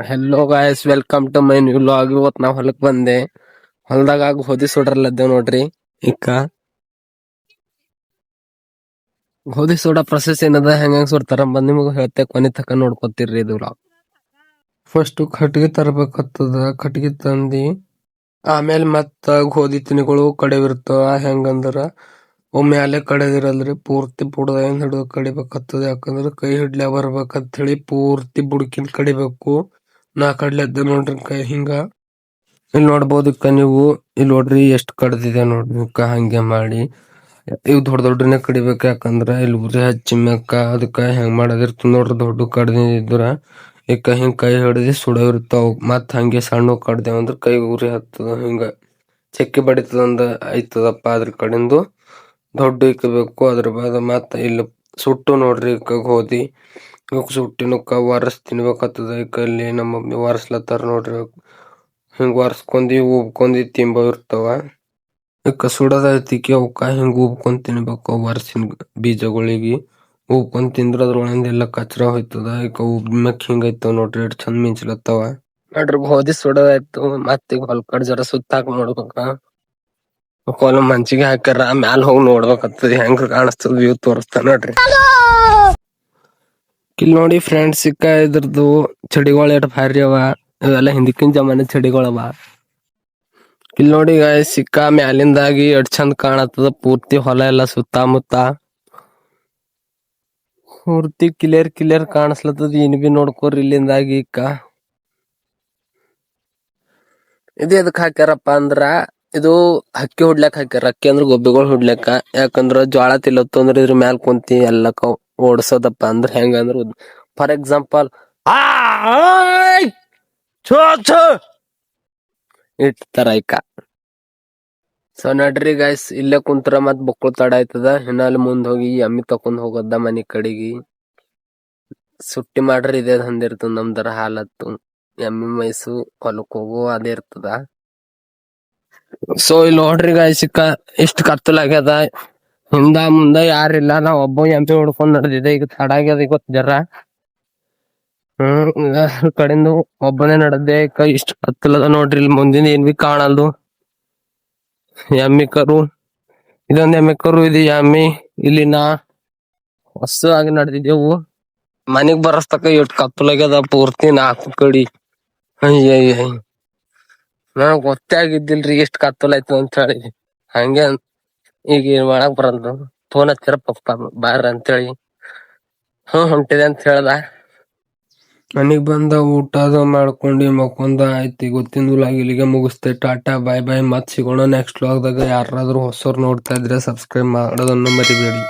Hello guys, welcome to my new vlog. ಇವತ್ತು ನಾವು ಹೊಲಕ್ ಬಂದೆ. ಹೊಲದಾಗ ಗೋಧಿ ಸೋಡ್ರಲ್ಲದ್ದೇವ್ ನೋಡ್ರಿ. ಇಕ್ಕ ಗೋಧಿ ಸೋಡಾ ಪ್ರೊಸೆಸ್ ಏನದ, ಹೆಂಗ್ ಸುಡ್ತಾರ ಬಂದ್ ನಿಮಗ್ ಹೇಳ್ತೆ. ಕೊನೆ ತಕ ನೋಡ್ಕೊತಿರ್ರಿ ಇದು ವ್ಲಾಗ್. ಫಸ್ಟ್ ಕಟ್ಗೆ ತರಬೇಕತ್ತದ. ಕಟ್ಗೆ ತಂದಿ ಆಮೇಲೆ ಮತ್ತ ಗೋಧಿ ತಿನಿಗಳು ಕಡೆವಿರ್ತಾವ. ಹೆಂಗಂದ್ರ ಮ್ಯಾಲೆ ಕಡೆದಿರಲ್ರಿ, ಪೂರ್ತಿ ಬುಡದಿಂದ ಹಿಡಿದು ಕಡಿಬೇಕತ್ತದ. ಯಾಕಂದ್ರ ಕೈ ಹಿಡ್ಲೆ ಬರ್ಬೇಕಂತ ಹೇಳಿ ಪೂರ್ತಿ ಬುಡಕಿನ್ ಕಡಿಬೇಕು. ನಾ ಕಡ್ಲೆದ್ದ ನೋಡ್ರಿ ಕೈ ಹಿಂಗ. ಇಲ್ಲಿ ನೋಡ್ಬೋದಕ್ಕ ನೀವು. ಇಲ್ಲಿ ನೋಡ್ರಿ ಎಷ್ಟ್ ಕಡ್ದಿದೆ ನೋಡ್ರಿ. ಹಂಗೆ ಮಾಡಿ ಇವ್ ದೊಡ್ಡನೆ ಕಡಿಬೇಕ. ಯಾಕಂದ್ರ ಇಲ್ಲಿ ಉರಿ ಹಚ್ಚಿ ಮ್ಯಾಕ ಅದಕ್ಕ ಹೆಂಗ್ ಮಾಡೋದಿರ್ತ ನೋಡ್ರಿ. ದೊಡ್ಡ ಕಡ್ದಿದ್ರ ಇಕ್ಕ ಹಿಂಗ್ ಕೈ ಹಿಡ್ದಿ ಸುಡವಿರ್ತಾವ. ಮತ್ ಹಂಗೆ ಸಣ್ಣ ಕಡ್ದೇವಂದ್ರ ಕೈ ಉರಿ ಹತ್ತದ. ಹಿಂಗ ಚಕ್ಕಿ ಬಡಿತದಂದ ಐತದಪ್ಪ. ಅದ್ರ ಕಡೆಂದು ದೊಡ್ಡ ಇಕ್ಕಬೇಕು. ಅದ್ರ ಬಾದ ಮತ್ತ ಇಲ್ಲಿ ಸುಟ್ಟು ನೋಡ್ರಿ. ಇಕ್ಕ ಗೋಧಿ ಸುಟ್ಟಿನಕ್ಕ ವರ್ಸ್ ತಿನ್ಬೇಕತ್ತದ. ಇಕ್ಕ ಇಲ್ಲಿ ನಮ್ಮ ಮಮ್ಮಿ ವರ್ಸ್ಲತ್ತಾರ ನೋಡ್ರಿ. ಹಿಂಗ್ ವರ್ಸ್ಕೊಂಡಿ ಉಬ್ಕೊಂಡಿ ತಿಂಬ ಇರ್ತಾವ. ಇಕ್ಕ ಸುಡದೈತಿಕಿ ಅವಕ್ಕ ಹಿಂಗ್ ಉಬ್ಕೊಂಡ್ ತಿನ್ಬೇಕು. ವರ್ಸಿನ ಬೀಜಗಳಿಗೆ ಉಬ್ಕೊಂಡ್ ತಿಂದ್ರ ಅದ್ರೊಳಗಿಂದ ಎಲ್ಲ ಕಚ್ರ ಹೋಯ್ತದ. ಇಕ್ಕ ಉಬ್ಮ್ಯಾಕ್ ಹಿಂಗ ಐತವ ನೋಡ್ರಿ. ಎಷ್ಟ್ ಚಂದ ಮಿಂಚ್ಲತ್ತಾವ ನೋಡ್ರಿ. ಗೋಧಿ ಸುಡೋದಾಯ್ತು. ಮತ್ತ ಈಗ ಹೊಲ್ಕಡ್ ಜರ ಸುತ್ತಾಕ್ ನೋಡ್ಬೇಕ. ಹೊಲ ಮಂಚಿಗೆ ಹಾಕ್ಯಾರ. ಮ್ಯಾಲ ಹೋಗಿ ನೋಡ್ಬೇಕತ್ತದ ಹೆಂಗ ಕಾಣಿಸ್ತದ ವ್ಯೂ ತೋರಿಸ್ತಾನ ನೋಡ್ರಿ. ಇಲ್ಲಿ ನೋಡಿ ಫ್ರೆಂಡ್ಸ್, ಸಿಕ್ಕ ಇದ್ರದ್ದು ಚಡಿಗಳು ಎಷ್ಟ್ ಭಾರಿ ಅವ. ಇವೆಲ್ಲ ಹಿಂದಕಿನ ಜಮಾನೆ ಚಡಿಗಳವ. ಇಲ್ಲಿ ನೋಡಿ ಗಾಯ್ಸ್, ಸಿಕ್ಕ ಮ್ಯಾಲಿಂದಾಗಿ ಎಷ್ಟ್ ಚಂದ ಕಾಣತ್ತದ. ಪೂರ್ತಿ ಹೊಲ ಎಲ್ಲ ಸುತ್ತಮುತ್ತ ಪೂರ್ತಿ ಕ್ಲಿಯರ್ ಕಾಣಿಸ್ಲತ್ತದ. In B ನೋಡ್ಕೋರಿ ಇಲ್ಲಿಂದಾಗಿ. ಇಕ್ಕ ಇದು ಎದಕ್ ಹಾಕ್ಯಾರಪ್ಪ ಅಂದ್ರ, ಇದು ಹಕ್ಕಿ ಹುಡ್ಲಕ್ ಹಾಕ್ಯಾರ. ಹಕ್ಕಿ ಅಂದ್ರ ಗೊಬ್ಬಿಗಳು ಹುಡ್ಲಕ್ಕ. ಯಾಕಂದ್ರ ಜ್ವಾಳ ತಿಲ್ಲತ್ತು ಅಂದ್ರ ಇದ್ರ ಮ್ಯಾಲ ಕುಂತಿ ಎಲ್ಲಕ್ಕ ಓಡ್ಸೋದಪ್ಪ. ಅಂದ್ರ ಹೆಂಗಂದ್ರ ಫಾರ್ ಎಕ್ಸಾಂಪಲ್ ಇಟ್ತಾರ ಇಕ್ಕ. ಸೊ ನಡ್ರಿ ಗೈಸ್, ಇಲ್ಲೇ ಕುಂತ್ರ ಮತ್ ಬೊಕ್ಕಳು ತಡ ಆಯ್ತದ. ಹಿನ್ನಲ್ಲಿ ಮುಂದ್ ಹೋಗಿ ಎಮ್ಮಿ ತಕೊಂಡ್ ಹೋಗೋದ ಮನಿ ಕಡೆಗಿ. ಸುಟ್ಟಿ ಮಾಡ್ರಿ ಇದೇ ದಂದಿರ್ತದ ನಮ್ದರ ಹಾಲತ್ತು. ಎಮ್ಮಿ ಮೈಸು ಹೊಲಕ್ ಹೋಗು ಅದೇ ಇರ್ತದ. ಸೊ ಇಲ್ಲಿ ನೋಡ್ರಿ ಗಾಯ್ಸ್, ಸಿಕ್ಕ ಇಷ್ಟ ಕತ್ತಲಾಗ್ಯದ. ಹಿಂದ ಮುಂದ ಯಾರಿಲ್ಲ. ನಾವ್ ಒಬ್ಬ ಎಮ್ಮಿ ಹೊಡ್ಕೊಂಡ್ ನಡೆದಿದೆ. ಈಗ ತಡ ಆಗ್ಯದ ಇವತ್ ಜರ. ಕಡೆಂದು ಒಬ್ಬನೇ ನಡೆದೆ. ಇಷ್ಟ ಕತ್ತಲದ ನೋಡ್ರಿ. ಇಲ್ಲಿ ಮುಂದಿನ ಏನ್ ಬಿ ಕಾಣಲ್ದು. ಎಮ್ಮಿ ಕರು, ಇದೊಂದ್ ಎಮ್ಮಿ ಕರು, ಇದು ಎಮ್ಮಿ. ಇಲ್ಲಿ ನಾ ಹೊಸ ಆಗಿ ನಡೆದಿದ್ದೆವು. ಮನಿಗ್ ಬರಸ್ತಕ ಇಟ್ ಕತ್ತಲಾಗ್ಯದ ಪೂರ್ತಿ 4 ಕಡಿ. ಅಯ್ಯಯ್ಯ, ನನಗ್ ಗೊತ್ತೇ ಆಗಿದ್ದಿಲ್ರಿ ಎಷ್ಟ್ ಕತ್ತಲ ಆಯ್ತು ಅಂತ ಹೇಳಿ. ಹಂಗೆ ಈಗ ಏನ್ ಮಾಡಕ್ ಬರಲ್ದು. ಫೋನ್ ಹಚ್ಚಾರ ಪಪ್ಪ ಬಾರ ಅಂತೇಳಿ ಹೊಂಟಿದೆ ಅಂತ ಹೇಳ್ದ. ಮನಿಗ್ ಬಂದ ಊಟ ಅದು ಮಾಡ್ಕೊಂಡಿ ಮಕ್ಕೊಂದ ಆಯ್ತು. ಗೊತ್ತಿನ ವ್ಲಾಗ್ ಇಲ್ಲಿಗೆ ಮುಗಿಸ್ತೆ. ಟಾಟಾ ಬಾಯ್ ಬಾಯ್. ಮತ್ ಸಿಗೋಣ ನೆಕ್ಸ್ಟ್ ವ್ಲಾಗ್ದಾಗ. ಯಾರಾದ್ರೂ ಹೊಸವ್ರು ನೋಡ್ತಾ ಇದ್ರೆ ಸಬ್ಸ್ಕ್ರೈಬ್ ಮಾಡೋದನ್ನ ಮರಿಬೇಡಿ.